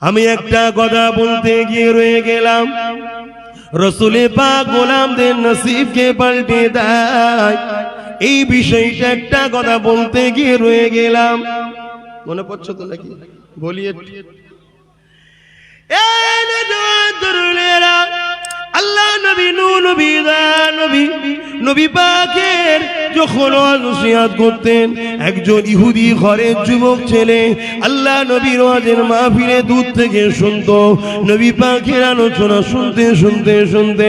আমি একটা কথা বলতে গিয়ে রয়ে গেলাম, রসুলে পাক গোলামদের নসিবকে পাল্টে দেয়। এই বিষয়টা একটা কথা বলতে গিয়ে রয়ে গেলাম, মনে পড়ছে তো নাকি? বলিয়ে আল্লাহ নবী নবী পাকের যখন নসিহত করতেন, একজন ইহুদি ঘরের যুবক ছেলে আল্লাহ নবীর ওয়াজের মাহফিলে দূর থেকে শুনতো। নবী পাকের আলোচনা শুনতে শুনতে শুনতে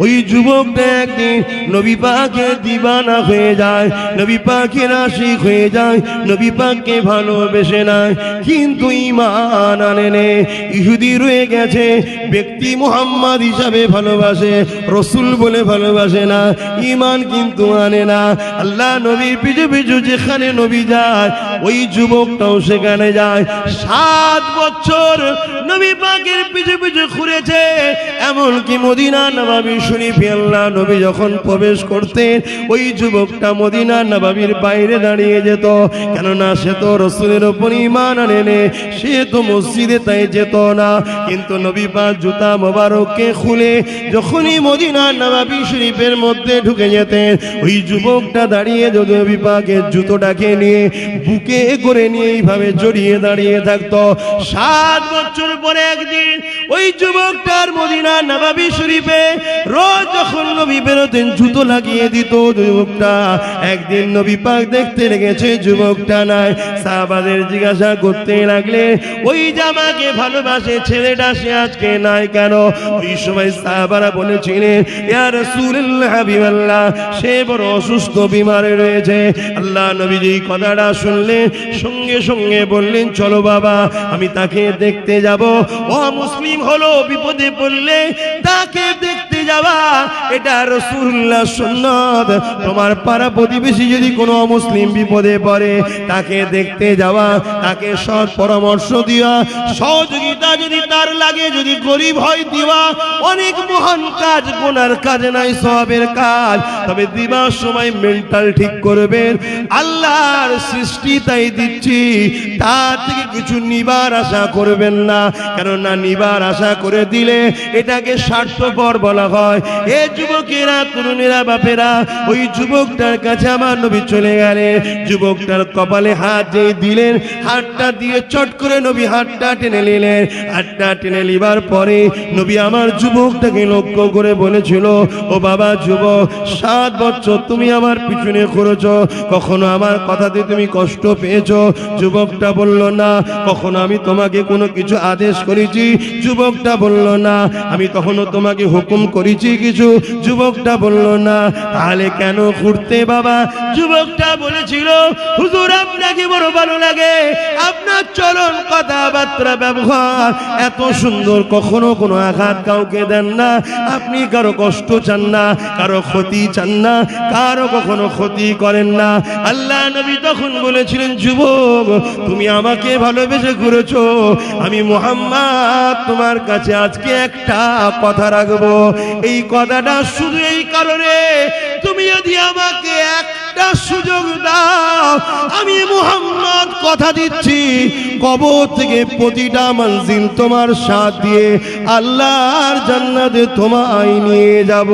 ওই যুবকটা একদিন নবী পাকের দিবানা হয়ে যায়, নবী পাকের আশিক হয়ে যায়, নবী পাককে ভালোবেসে নেয়, কিন্তু ঈমান আনে না। ইহুদি রয়ে গেছে, ব্যক্তি মুহাম্মদ হিসাবে ভালোবাসে, রসুল বলে ভালোবাসে না, ঈমান কিন্তু আনে না। আল্লাহ নবীর পিছু পিছু যেখানে নবী যায়, ওই যুবকটাও সেখানে যায়। 7 বছর নবী পাকের পিছু পিছু ঘুরেছে, এমনকি মদিনা নববী শরীফে আল্লাহ নবী যখন প্রবেশ করতেন, ওই যুবকটা মদিনা নববীর বাইরে দাঁড়িয়ে যেত, কেননা সে তো রসুলের উপর ঈমান আনে না, সে তো মসজিদে তাই যেত না। কিন্তু নবী পাক জুতা মোবারককে খুলে যখনই মদিনা নববী শরীফের মধ্যে ঢুকে যেতেন, ওই যুবকটা দাঁড়িয়ে যদি নবী পাকের জুতোটাকে নিয়ে বুকে করে নিয়ে এইভাবে জড়িয়ে দাঁড়িয়ে থাকতো। 7 বছর পরে একদিন ওই যুবকটার মদিনা নববী শরীফে রোজ যখন নবী বেরোতেন জুতো লাগিয়ে দিত যুবকটা। একদিন নবী পাক দেখতে লেগেছে যুবকটা নাই, সাহাবাদের জিজ্ঞাসা করতে লাগলে ওই জামাকে ভালোবাসে ছেলেটা সে আজকে নাই কেন? ওই সময় সাহাবারা বলেছিলেন, ইয়া রাসূলুল্লাহ হাবিবাল্লাহ, সে বড় অসুস্থ, বিমারে রয়েছে। আল্লাহ নবী এই কথাটা শুনলেন, সঙ্গে সঙ্গে বললেন, চলো বাবা, আমি তাকে দেখতে যাব। ও মুসলিম হলো বিপদে পড়লে তাকে দেখতে যাওয়া, এটা রাসূলুল্লাহ সুন্নাত। তোমার পাড়া প্রতিবেশী যদি কোনো মুসলিম বিপদে পড়ে, তাকে দেখতে যাওয়া, তাকে সৎ পরামর্শ দেওয়া, সহযোগিতা যদি তার লাগে, যদি গরিব হয় দিওয়া, অনেক মহান কাজ, গুনার কাজ নাই, সওয়াবের কাজ। তবে দিবার সময় মেন্টাল ঠিক করবেন, আল্লাহর সৃষ্টি তাই দিচ্ছি, তার থেকে কিছু নিবার আশা করবেন না, কেননা নিবার আশা করে দিলে এটাকে স্বার্থপর বলা হয়। এ যুবকেরা, তরুণেরা, বাপেরা, ওই যুবকটার কাছে আমার নবী চলে গেলেন। যুবকটার কপালে হাত দিয়ে দিলেন, হাতটা দিয়ে চট করে নবী হাতটা টেনে নিলেন। হাতটা টেনে নিবার পরে নবী আমার যুবকটাকে লক্ষ্য করে বলেছিল, ও বাবা যুবক, 7 বছর তুমি আমার পিছনে ঘুরেছ, কখনো আমার কথাতে তুমি কষ্ট পেয়েছ? যুবকটা বলল না। কখনো আমি তোমাকে কোনো কিছু আদেশ করেছি? যুবকটা বলল না। আমি তখনও তোমাকে হুকুম করেছি কিছু? যুবকটা বলল না। তাহলে কেন ঘুরতে বাবা? যুবকটা বলেছিল, হুজুর আপনাকে বড় ভালো লাগে, আপনার চলন, কথাবার্তা, ব্যবহার এত সুন্দর, কখনো কোনো আঘাত কাউকে দেন না, আপনি কারো কষ্ট চান না, কারো ক্ষতি চান না, কারো কখনো ক্ষতি করেন না। আল্লাহ নবী তখন বলেছিলেন, যুবক তুমি আমাকে ভালোবেসে ঘুরেছো, আমি মুহাম্মদ তোমার কাছে আজকে একটা কথা রাখবো। এই কথাটা শুধু এই কারণে, তুমি যদি আমাকে একটা সুযোগ দাও, আমি মুহাম্মদ কথা দিচ্ছি, কবর থেকে প্রতিটা মঞ্জিল তোমার সাথ দিয়ে আল্লাহর জান্নাতে তোমায় নিয়ে যাব।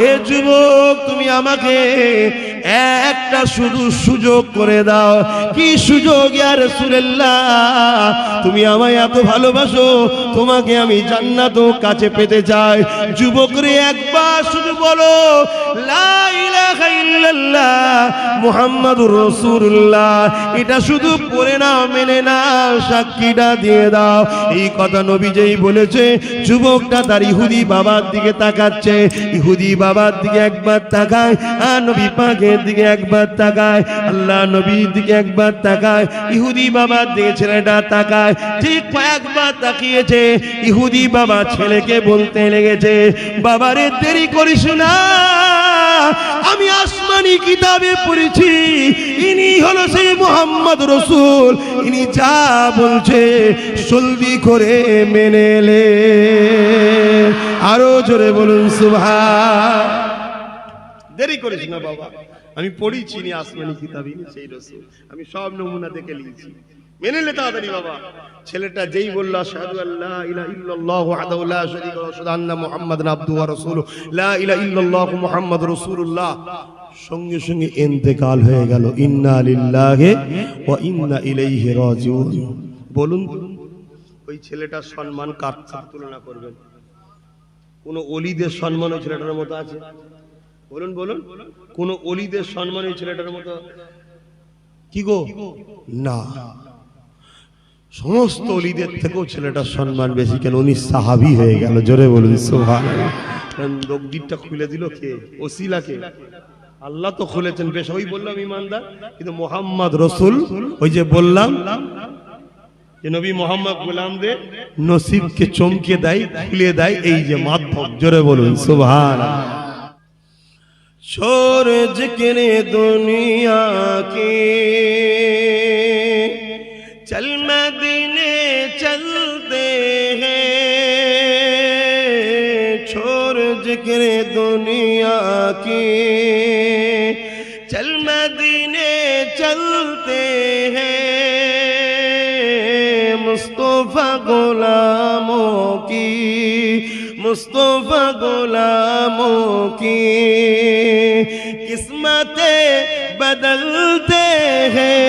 এ যুবক, তুমি আমাকে একটা শুধু সুযোগ করে দাও। কি সুযোগ ইয়া রাসূলুল্লাহ? তুমি আমায় এত ভালোবাসো, তোমাকে আমি জান্নাতও কাছে পেতে চাই। যুবক রে, একবার শুধু বলো লা ইলাহা ইল্লাল্লাহ মুহাম্মাদুর রাসূলুল্লাহ, এটা শুধু পড়ে নাও, মেনে নাও, সাক্ষীটা দিয়ে দাও। এই কথা নবী যেই বলেছে, যুবকটা তার ইহুদি বাবার দিকে তাকাচ্ছে। ইহুদি বাবার দিকে একবার তাকায়, আর নবী পাকের দিকে একবার তাকায়, আল্লাহ নবীর দিকে একবার তাকায়, ইহুদি বাবার দিকে ছেলেটা তাকায়। ঠিক কয়েকবার তাকিয়েছে, ইহুদি বাবা ছেলেকে বলতে লেগেছে, বাবারে দেরি করিস না, আমি আসমানি কিতাবে পড়েছি, ইনি হলো সেই মুহাম্মদ রাসূল, ইনি যা বলছে জলদি করে মেনে নে। আরো জোরে বলুন সুবহান। দেরি করিস না বাবা, আমি পড়েছি নি আসমানি কিতাবে, সেই রাসূল, আমি সব নমুনা দেখে নিয়েছি, মেনে নে তাড়াতাড়ি বাবা। ছেলেটা যেই বলল আশহাদু আল্লা ইলাহা ইল্লাল্লাহু ওয়াহদাহু লা শারীকা লাহু ওয়া আশহাদু আন্না মুহাম্মাদান আবদুহু ওয়া রাসূলুহু লা ইলাহা ইল্লাল্লাহু মুহাম্মাদুর রাসূলুল্লাহ, সঙ্গে সঙ্গে ইন্তেকাল হয়ে গেল। ইন্না লিল্লাহি ওয়া ইন্না ইলাইহি রাজিউন। বলুন ওই ছেলেটার সম্মান কার সাথে তুলনা করবেন? কোন ওলিদের সম্মান ওই ছেলেটার মতো আছে? বলুন বলুন, কোন ওলিদের সম্মান ওই ছেলেটার মতো কি গো? না, সমস্ত ওলিদের থেকেও ছেলেটার সম্মান বেশি। কেন? উনি সাহাবী হয়ে গেল। জোরে বলুন সুবহানাল্লাহ। দগদিরটা খুলে দিল কে? ওসিলাকে। আল্লাহ তো খুলেছেন, বেশ ওই বললাম ইমানদার, কিন্তু মোহাম্মদ রসুল ওই যে বললাম যে নবী মোহাম্মদ গোলামদের নসিবকে চমকে দেয়, খুলে দেয় এই যে মাধ্যম। জোরে বলুন সুবহানাল্লাহ। छोड़ जिक्र दुनिया के चल मदीने चलते हैं, छोड़ जिक्र दुनिया के चल मदीने चलते हैं, मुस्तफा गुलामों की मुस्तफा गुलामों की किस्मतें बदलते हैं,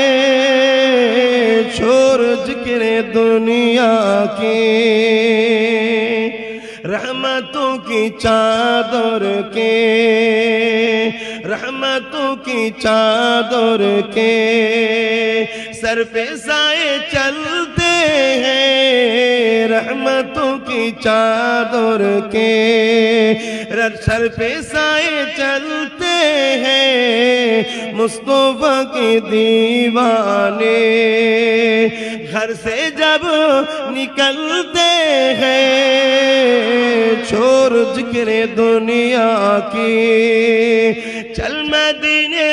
छोड़ जिक्र दुनिया की रहमतों की चादर के, रहमतों की चादर के सर पे साए चलते हैं, रहमतों की चादर के सर पे साए चलते हैं, मुस्तफा के दीवाने घर से जब निकलते हैं, छोड़ जिक्र दुनिया की चल मदीने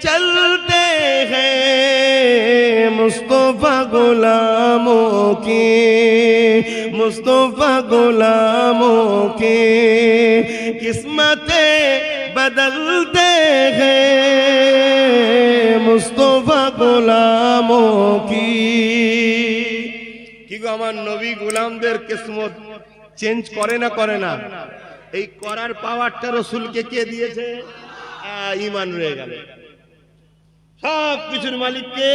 चलते हैं, मुस्तफा गुलामों की मुस्तफा गुलामों की किस्मतें बदलते हैं, मुस्तफा गुलामों की। কি গো, আমার নবী গোলামদের কিসমত চেঞ্জ করে না করে না? এই করার পাওয়ারটা রাসূলকে কে দিয়েছে? ঈমান রয়ে গেল। সব কিছুর মালিককে,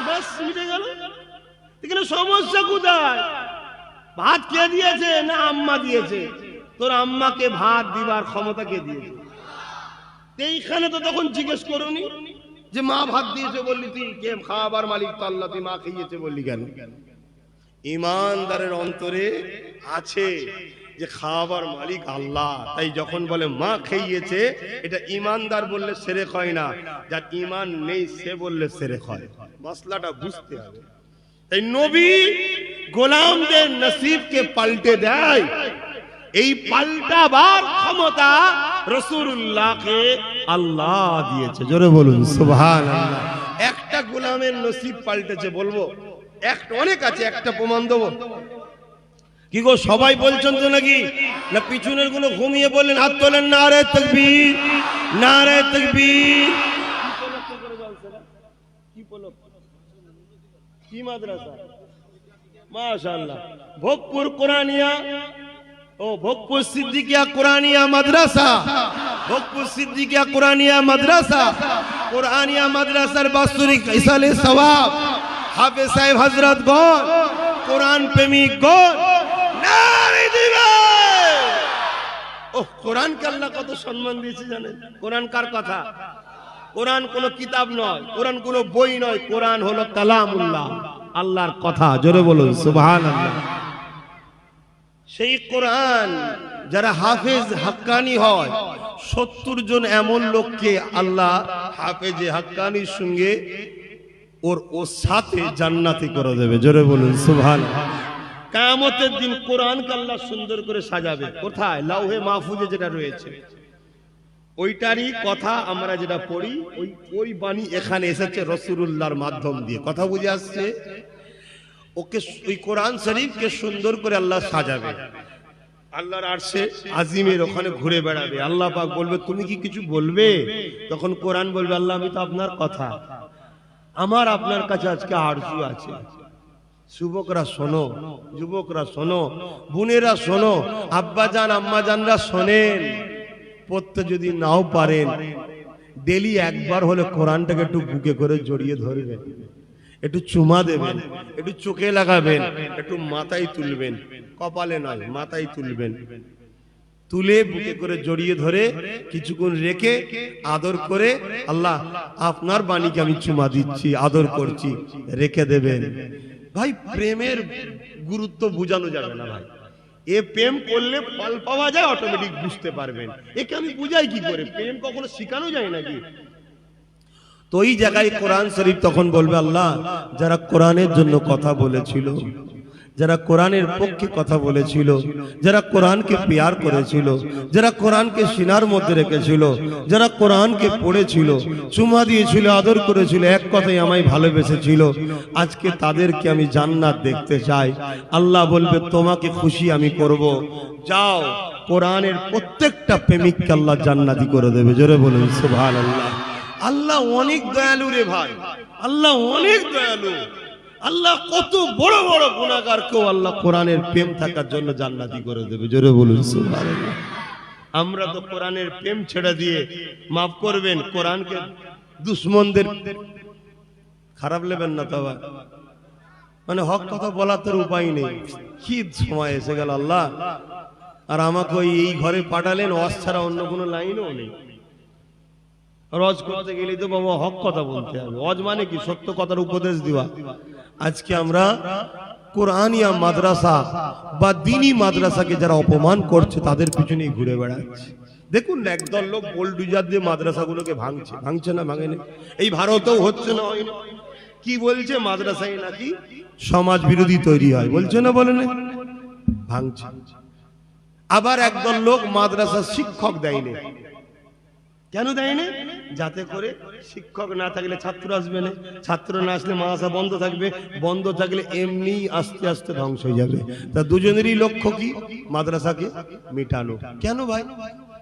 বাস মিটে গেল। এখানে সমস্যা কোথায়? ভাত কে দিয়েছে? না আম্মা দিয়েছে। তোর আম্মাকে ভাত দিবার ক্ষমতা কে দিয়েছে? এইখানে তো তখন জিজ্ঞেস করুনি যে মা ভাত দিয়েছে, বললি তুই কে? খাবার মালিক তো আল্লাহ, তুই মা খাইয়েছে বললি কেন? ইমানদারের অন্তরে আছে যে খাবার মালিক আল্লাহ, তাই যখন বলে মা খাইয়েছে, এটা ইমানদার বললে শিরক হয় না, যার ইমান নেই সে বললে শিরক হয়। মসলাটা বুঝতে হবে। তাই নবী গোলামদের নসিবকে পাল্টে দেয়। এই পাল্টাবার ক্ষমতা রাসূলুল্লাহকে আল্লাহ দিয়েছে। জোরে বলুন সুবহানাল্লাহ। একটা গোলামের নসিব পাল্টেছে বলবো? একটা অনেক আছে, একটা প্রমাণ দেবো। কি গো সবাই বলছেন তো নাকি? না পিছনের গুলো ঘুমিয়ে বললেন? হাত তোলেন। নারে তাকবীর, নারে তাকবীর। কি মাদ্রাসা? মাশাআল্লাহ, ভোগপুর কোরআনিয়া, ও ভোগপুর সিদ্দিকিয়া কোরআনিয়া মাদ্রাসা, ভোগপুর সিদ্দিকিয়া কোরআনিয়া মাদ্রাসা, কোরআনিয়া মাদ্রাসার বাৎসরিক ইসালে সওয়াব, হাফেজ সাহেব হযরত গণ, কোরআন প্রেমিক গণ নারে দিবেন। ও কোরআনকে আল্লাহ কত সম্মান দিয়েছে জানেন? কোরআন কার কথা? কোরআন কোনো কিতাব নয়, কোরআন কোনো বই নয়, কোরআন হলো কালামুল্লাহ, আল্লাহর কথা। জোরে বলুন সুবহানাল্লাহ। সেই কোরআন যারা হাফেজ হাক্কানি হয়, 70 জন এমন লোককে আল্লাহ হাফেজে হাক্কানির সঙ্গে ওর সাথে জান্নাতি করে দেবে। জোরে বলুন সুবহানাল্লাহ। কিয়ামতের দিন কোরআনকে আল্লাহ সুন্দর করে সাজাবে। কোথায়? লাউহে মাহফুজে যেটা রয়েছে, ওইটারই কথা আমরা যেটা পড়ি, ওই বাণী এখানে এসেছে রাসূলুল্লাহর মাধ্যম দিয়ে। কথা বুঝে আসছে? ওকে ওই কোরআন শরীফকে সুন্দর করে আল্লাহ সাজাবে, আল্লাহর আরশে আজিমের ওখানে ঘুরে বেড়াবে। আল্লাহ পাক বলবে তুমি কি কিছু বলবে? তখন কোরআন বলবে আল্লাহ আমি তো আপনার কথা, আমার আপনার কাছে আজকে আরজু আছে, যুবকরা শোনো, যুবকরা শোনো, বোনেরা শোনো, আব্বাজান আম্মাজানরা শোনেন। পড়তে যদি নাও পারেন, ডেলি একবার হলে কোরআনটাকে একটু বুকে করে জড়িয়ে ধরবেন, একটু চুমা দেবেন, একটু চোখে লাগাবেন, একটু মাথায় তুলবেন, কপালে নয় মাথায় তুলবেন, তুলে বুকে করে জড়িয়ে ধরে কিছুক্ষণ রেখে আদর করে, আল্লাহ আপনার বাণীকে আমি চুমা দিচ্ছি, আদর করছি, রেখে দেবেন। ভাই প্রেমের গুরুত্ব বোঝানো যাবে না ভাই। এ প্রেম করলে ফল পাওয়া যায়, অটোমেটিক বুঝতে পারবেন। একে আমি বুঝাই কি করে? প্রেম কখনো শেখানো যায় নাকি? তো এই জায়গায় কোরআন শরীফ তখন বলবে, আল্লাহ যারা কোরআনের জন্য কথা বলেছিল, যারা কোরআনের পক্ষে কথা বলেছিল, যারা কোরআনকে প্যার করেছিল, যারা কোরআনকে সিনার মধ্যে রেখেছিল, যারা কোরআনকে পড়েছিল, চুমা দিয়েছিল, আদর করেছিল, এক কথায় আমায় ভালোবেসেছিল, আজকে তাদেরকে আমি জান্নাত দেখতে চাই। আল্লাহ বলবে তোমাকে খুশি আমি করব, যাও কোরআনের প্রত্যেকটা প্রেমিককে আল্লাহ জান্নাতি করে দেবে। জোরে বলুন সুবহানাল্লাহ। আল্লাহ অনেক দয়ালু রে ভাই, আল্লাহ অনেক দয়ালু। আল্লাহ কত বড় বড় গুনাহগারকেও আল্লাহ কোরআনের প্রেম থাকার জন্য জান্নাতি করে দেবে। জোরে বলুন সুবহানাল্লাহ। আমরা তো কোরআনের প্রেম ছেড়ে দিয়ে, মাফ করবেন, কোরআনকে দুশমনদের, খারাপ নেবেন না তো, মানে হক কথা বলার তো উপায় নেই। কি সময় এসে গেল আল্লাহ, আর আমাকে এই ঘরে পাঠালেন, ওয়াজ ছাড়া অন্য কোনো লাইনও নেই। রজ করতে গেলে তো বাবা হক কথা বলতে হবে। ওয়াজ মানে কি? সত্য কথার উপদেশ দেওয়া। আজকে আমরা কোরআনিয়া মাদ্রাসা বা দ্বীনি মাদ্রাসাকে যারা অপমান করছে তাদের পিছনেই ঘুরে বেড়াচ্ছে। দেখুন না, একদল লোক বোল্ডুজার দিয়ে মাদ্রাসাগুলোকে ভাঙছে, ভাঙছে না ভাঙেনি? এই ভারতেও হচ্ছে না, হয় না? কি বলছে? মাদ্রাসায় নাকি সমাজ বিরোধী তৈরি হয়, বলছে না, বলে না? ভাঙছে। আবার একদল লোক মাদ্রাসা শিক্ষক দেয়নি। কেন দেয়নি? যাতে করে শিক্ষক না থাকলে ছাত্র আসবে না, ছাত্র না আসলে মাদ্রাসা বন্ধ থাকবে, বন্ধ থাকলে এমনি আস্তে আস্তে ধ্বংস হয়ে যাবে। তা দুজনেরই লক্ষ্য কি? মাদ্রাসাকে মিটানো। কেন ভাই?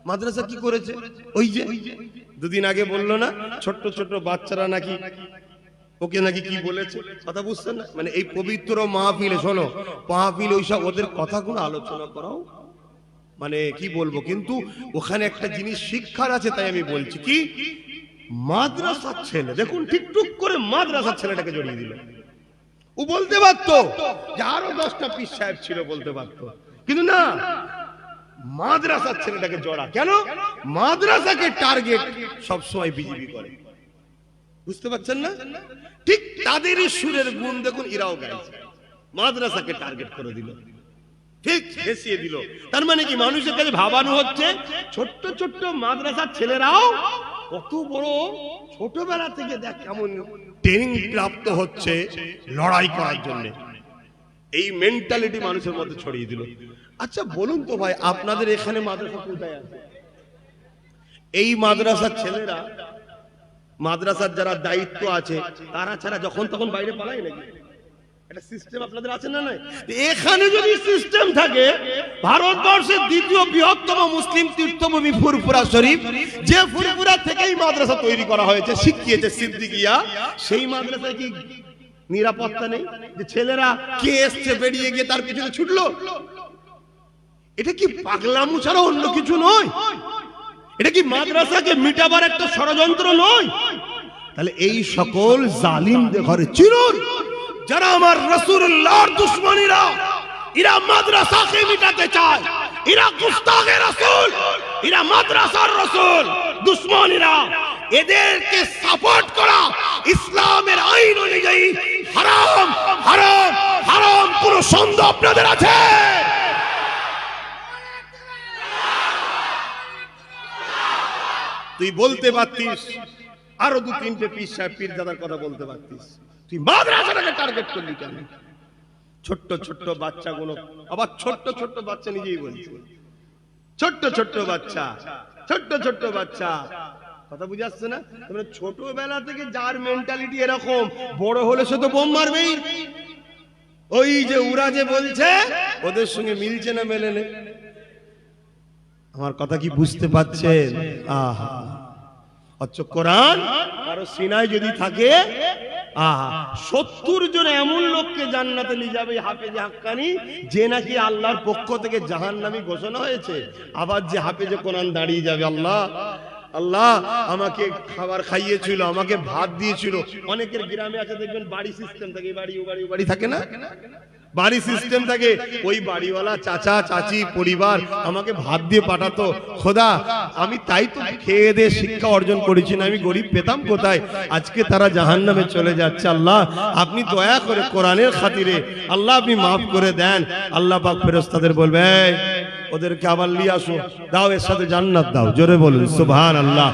মাদ্রাসা কি করেছে? ওই যে দুদিন আগে বললো না, ছোট্ট ছোট্ট বাচ্চারা নাকি ওকে নাকি কি বলেছে, কথা বুঝছেন না? মানে এই পবিত্র মাহফিলে, শোনো, মাহফিল ওইসব ওদের কথাগুলো আলোচনা করাও, মানে কি বলবো, কিন্তু ওখানে একটা জিনিস শিক্ষার আছে, তাই আমি বলছি। কি? মাদ্রাসার ছেলে, দেখুন ঠিক করে মাদ্রাসার ছেলেটাকে জড়িয়ে দিল। ও বলতে পারতো যে আরো 10টা পীর সাহেব ছিল, বলতে পারতো, কিন্তু না, মাদ্রাসার ছেলেটাকে জড়া। কেন? মাদ্রাসাকে টার্গেট সবসময় বিজেপি করে, বুঝতে পারছেন না? ঠিক তাদেরই সুরের গুণ দেখুন, এরাও গাইছে, মাদ্রাসাকে টার্গেট করে দিল, ঠিক হেসিয়ে দিল। তার মানে কি? মানুষের কাছে ভাবানো হচ্ছে ছোট্ট ছোট্ট মাদ্রাসার ছেলেরাও কত বড়, ছোটবেলা থেকে দেখ কেমন ট্রেনিং প্রাপ্ত হচ্ছে লড়াই করার জন্য। এই মেন্টালিটি মানুষের মধ্যে ছড়িয়ে দিল। আচ্ছা বলুন তো ভাই, আপনাদের এখানে মাদ্রাসা কোথায় আছে? এই মাদ্রাসার ছেলেরা, মাদ্রাসার যারা দায়িত্ব আছে তারা ছাড়া যখন তখন বাইরে পালায় নাকি? একটা সিস্টেম আপনাদের আছে না? নাই? এখানে যদি সিস্টেম থাকে, ভারতবর্ষের দ্বিতীয় বৃহত্তম মুসলিম তীর্থভূমি ফুরফুরা শরীফ, যে ফুরফুরা থেকেই মাদ্রাসা তৈরি করা হয়েছে, শিখিয়েছে সিদ্দিকিয়া, সেই মাদ্রাসায় কি নিরাপত্তা নেই? যে ছেলেরা কে এসছে বেরিয়ে গিয়ে তার পিছনে ছুটলো? এটা কি পাগলামু ছাড়া অন্য কিছু নয়? এটা কি মাদ্রাসাকে মিটাবার একটা ষড়যন্ত্র নয়? তাহলে এই সকল জালিমদের ঘরে চিরুন, যারা আমার রাসূলুল্লাহর দুশমনীরা, এরা মাদ্রাসাকে মিটাতে চায়, এরা গুস্তাখে রাসূল, এরা মাদ্রাসার রাসূল দুশমনীরা, এদেরকে সাপোর্ট করা ইসলামের আইন অনুযায়ী হারাম। হারাম হারাম কোন সন্দেহ আপনাদের আছে? তুই বলতে পারতিস, আরো 2-3টে পীর সাহেব পীরজাদার কথা বলতে পারতিস, তুই মাদ্রাসাটাকে টার্গেট করলি কেন? ছোট্ট ছোট্ট বাচ্চাগুলো, আবার ছোট্ট ছোট্ট বাচ্চা, নিজেই বলছে ছোট্ট ছোট্ট বাচ্চা, ছোট্ট ছোট্ট বাচ্চা, কথা বুঝে আসছে না? মানে ছোটবেলা থেকে যার মেন্টালিটি এরকম, বড় হলে সে তো বোম মারবেই। ওই যে ওরা যে বলছে, ওদের সঙ্গে মিলছে না মেলে না? আমার কথা কি বুঝতে পাচ্ছেন? আহা, অথচ কোরআন কারো সিনায় যদি থাকে, 70 জন এমন লোককে জান্নাতে নিয়ে যাবে হাফেজে হাক্কানি, যে নাকি আল্লাহর পক্ষ থেকে জাহান্নামী ঘোষণা হয়েছে। আবার যে হাফেজে কোরআন দাঁড়িয়ে যাবে, আল্লাহ আল্লাহ আমাকে খাবার খাইয়েছিল, আমাকে ভাত দিয়েছিল। অনেকের গ্রামে আছে দেখবেন বাড়ি সিস্টেম থাকে, বাড়ি ও বাড়ি ও বাড়ি থাকে না, বাড়ি সিস্টেম থাকে। ওই বাড়িওয়ালা চাচা চাচি পরিবার আমাকে ভাত দিয়ে পাঠাতো। খোদা আমি তাই তো খেয়ে দিয়ে শিক্ষা অর্জন করেছি না, আমি গরিব পেতাম কোথায়? আজকে তারা জাহান্নামে চলে যাচ্ছে। আল্লাহ আপনি দয়া করে কোরআনের খাতিরে আল্লাহ আপনি মাফ করে দেন। আল্লাহ পাক ফেরেশতাদের বলবে ওদেরকে আবার নিয়ে আসো, দাও এর সাথে জান্নাত দাও। জোরে বলুন সুবহানাল্লাহ।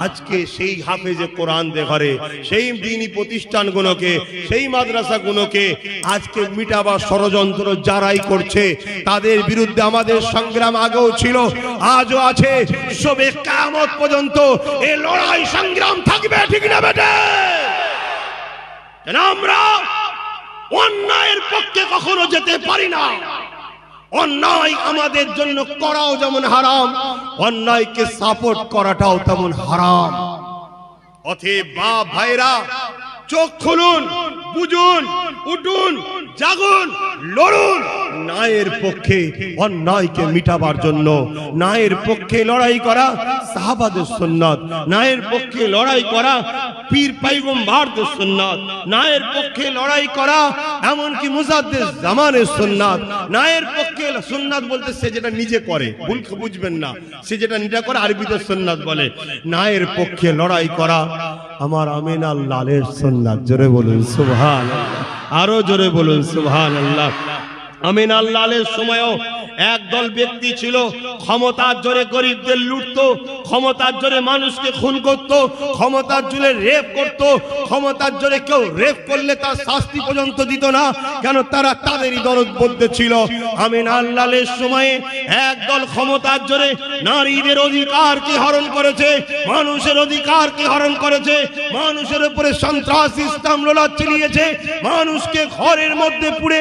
আজকে সেই হাফেজে কোরআন দে ঘরে, সেই দ্বীনি প্রতিষ্ঠানগুলোকে, সেই মাদ্রাসাগুলোকে আজকে মিটাবার ষড়যন্ত্র যারাই করছে, তাদের বিরুদ্ধে আমাদের সংগ্রাম আগেও ছিল, আজও আছে, সবে কিয়ামত পর্যন্ত এই লড়াই সংগ্রাম থাকবে। ঠিক না বেটা? আমরা অন্যায়ের পক্ষে কখনো যেতে পারি না। অন্যায় আমাদের জন্য করাও যেমন হারাম, অন্যায়কে সাপোর্ট করাটাও তেমন হারাম। অতএব বাপ ভাইরা চোখ খুলুন, বুঝুন, উঠুন, জাগুন, লড়ুন ন্যায়ের পক্ষে, অন্যায়কে মিটাবার জন্য। ন্যায়ের পক্ষে লড়াই করা সাহাবাদের সুন্নাত, ন্যায়ের পক্ষে লড়াই করা পীর পয়গম্বরদের সুন্নাত, ন্যায়ের পক্ষে লড়াই করা এমনকি মুজাদ্দিদ জামানের সুন্নাত। ন্যায়ের পক্ষে সুন্নাত বলতে সে যেটা নিজে করে, ভুল বুঝবেন না, সে যেটা নিজে করে আরবিতে সুন্নাত বলে। ন্যায়ের পক্ষে লড়াই করা আমার আমিনা লালের সুন্নাত। জোরে বলুন সুবহানাল্লাহ, আরো জোরে বলুন সুবহানাল্লাহ। আমিনা লালের সময়ও একদল ব্যক্তি ছিল, ক্ষমতার জোরে গরিবদের লুটতো, ক্ষমতার জোরে মানুষকে খুন করত, ক্ষমতার জোরে রেপ করত। ক্ষমতার জোরে কেউ রেপ করলে তার শাস্তি পর্যন্ত দিত না, কেন? তারা তাদেরই দরদবদ্ধ ছিল। আমিনা লালের সময়ে একদল ক্ষমতার জোরে নারীদের অধিকারকে হরণ করেছে, মানুষের অধিকারকে হরণ করেছে, মানুষের উপরে সন্ত্রাস ইসলাম লোলা চালিয়েছে, মানুষকে ঘরের মধ্যে পুড়ে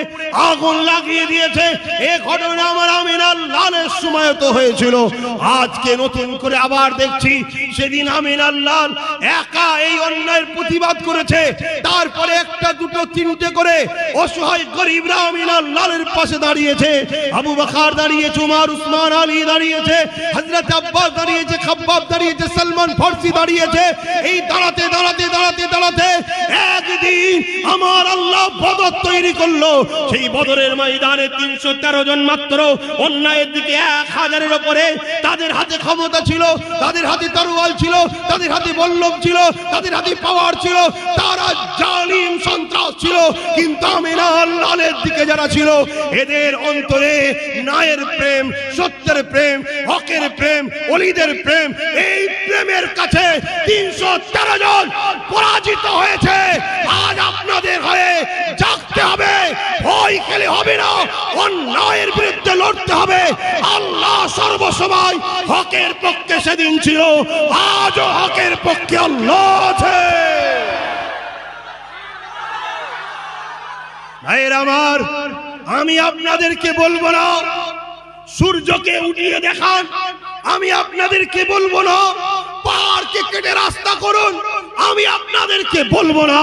আগুন লাগিয়ে দিয়েছে। এই ঘটনা আমার আমিনা লালের সময় তো হয়েছিল। আজকে নতুন করে আবার দেখছি, সেদিন আমিনা লাল একা এই অন্যায়ের প্রতিবাদ করেছে, তারপরে একটা দুটো তিনটে করে অসহায় গরিবরা আমিনা লালের পাশে দাঁড়িয়েছে। আবু বকর দাঁড়িয়েছে, উমর, উসমান, আলী দাঁড়িয়েছে, হযরত আব্বাস দাঁড়িয়েছে, খাব্বাব দাঁড়িয়েছে, সালমান ফারসি দাঁড়িয়েছে। এই দাঁড়াতে দাঁড়াতে দাঁড়াতে দাঁড়াতে একদিন আমার আল্লাহ বদর তৈরি করলো। সেই বদরের ময়দানে 313 জন মাত্র অন্যায়ের দিকে 1000-এর উপরে তাদের হাতে ক্ষমতা ছিল, তাদের হাতে তরোয়াল ছিল, তাদের হাতে বল্লম ছিল, তাদের হাতে পাওয়ার ছিল, তারা জালিম সন্ত্রাস ছিল। কিন্তু আমিনা লালের দিকে যারা ছিল, এদের অন্তরে ন্যায়ের প্রেম, সত্যের প্রেম, হকের প্রেম, ওলিদের প্রেম, এই প্রেমের কাছে 313 জন পরাজিত হয়েছে। আজ আপনাদের ঘরে জাগতে হবে, ভয় খেলে হবে না, অন্যায়ের বিরুদ্ধে লড়তে হবে। আল্লাহ সর্বসময় হকের পক্ষে সেদিন ছিল, আজও হকের পক্ষে আল্লাহ আছে। ভাইরা আমার, আমি আপনাদেরকে বলবো না সূর্যকে উঠিয়ে দেখান, আমি আপনাদেরকে বলবো না পাহাড়কে কেটে রাস্তা করুন, আমি আপনাদেরকে বলবো না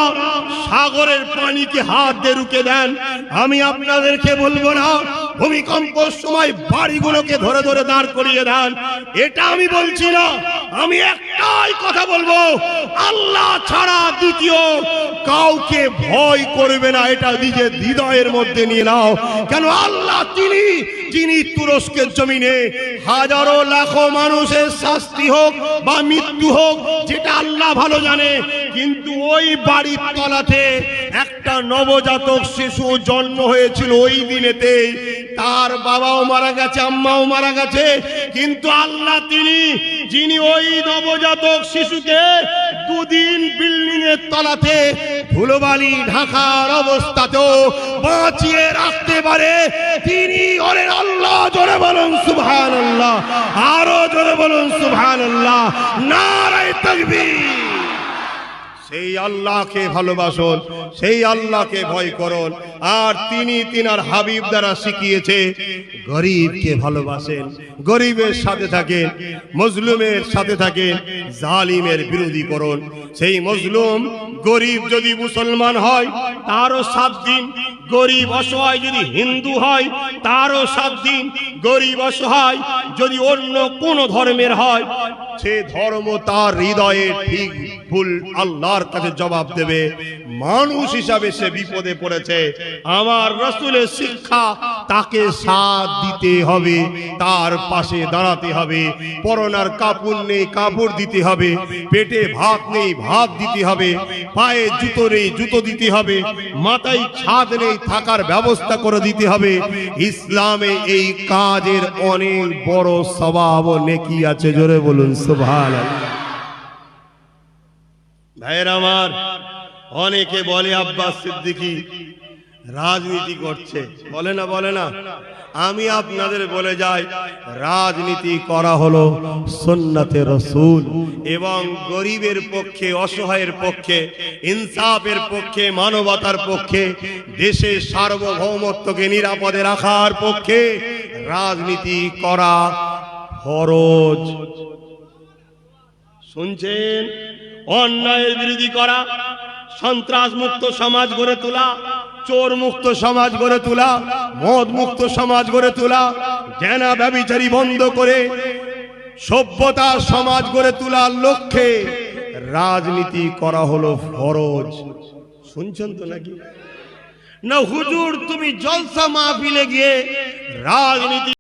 সাগরের পানিকে হাত দিয়ে রুখে দেন, আমি আপনাদেরকে বলবো না ভূমিকম্পের সময় বাড়িগুলোকে ধরে ধরে দাঁড় করিয়ে দেন। এটা আমি বলছি না। আমি একটাই কথা বলবো, আল্লাহ ছাড়া দ্বিতীয় কাউকে ভয় করবে না, এটা নিজের হৃদয়ের মধ্যে নিয়ে নাও। কেন? আল্লাহ তিনি যিনি তুরস্কের জমিনে হাজারো লাখো মানুষের শাস্তি হোক বা মৃত্যু হোক, যেটা আল্লাহ ভালো জানে, কিন্তু ওই বাড়ির তলাতে একটা নবজাতক শিশু জন্ম হয়েছিল ওই দিনেতে। তার বাবাও মারা গেছে, আম্মাও মারা গেছে, কিন্তু আল্লাহ তিনি যিনি ওই নবজাতক শিশুকে 2 দিন বিল্ডিং এর তলাতে ধুলোবালি ঢাকার অবস্থাতেও বাঁচিয়ে রাখতে পারে, তিনি ওরে আল্লাহ। জোরে বলুন সুবহানাল্লাহ, আরো জোরে বলুন সুবহানাল্লাহ, নারায়ে তাকবীর। সেই আল্লাহকে ভালোবাসুন, সেই আল্লাহকে ভয় করুন। আর তিনি তিনার হাবিব দ্বারা শিখিয়েছে গরিবকে ভালোবাসেন, গরিবের সাথে থাকেন, মজলুমের সাথে থাকেন, জালিমের বিরোধী করুন। সেই মজলুম গরিব যদি মুসলমান হয় তারও 7 দিন, গরিব অসহায় যদি হিন্দু হয় তারও 7 দিন, গরিব অসহায় যদি অন্য কোন ধর্মের হয় সে ধর্ম তার হৃদয়ে ঠিক ভুল আল্লাহর কাছে জবাব দেবে। মানুষ হিসাবে সে বিপদে পড়েছে, আমার রাসূলের শিক্ষা তাকে সাথ দিতে হবে, তার পাশে দাঁড়াতে হবে। পরনার কাপড় নেই কাপড় দিতে হবে, পেটে ভাত নেই ভাত দিতে হবে, পায়ে জুতো নেই জুতো দিতে হবে, মাথায় ছাদ নেই থাকার ব্যবস্থা করে দিতে হবে। ইসলামে এই কাজের অনেক বড় সওয়াব ও নেকি আছে, জোরে বলুন সুবহানাল্লাহ। ভাইয়ের আমার, অনেকে বলে আব্বাস সিদ্দিকী রাজনীতি করছে, বলে না বলে না। আমি আপনাদের বলে যাই, রাজনীতি করা হলো সুন্নতে রাসূল এবং গরিবের পক্ষে, অসহায়ের পক্ষে, ইনসাফের পক্ষে, মানবতার পক্ষে, দেশের সার্বভৌমত্বকে নিরাপদে রাখার পক্ষে রাজনীতি করা ফরজ। শুনছেন? অন্যায়ের বিরোধী করা, সন্ত্রাস মুক্ত সমাজ গড়ে তোলা, চোর মুক্ত সমাজ গড়ে তোলা, মদ মুক্ত সমাজ গড়ে তোলা, জেনা ব্যভিচারী বন্ধ করে সভ্যতার সমাজ গড়ে তোলার লক্ষ্যে রাজনীতি করা হলো ফরজ। শুনছেন তো নাকি? না হুজুর তুমি জলসা মাহফিলে গিয়ে রাজনীতি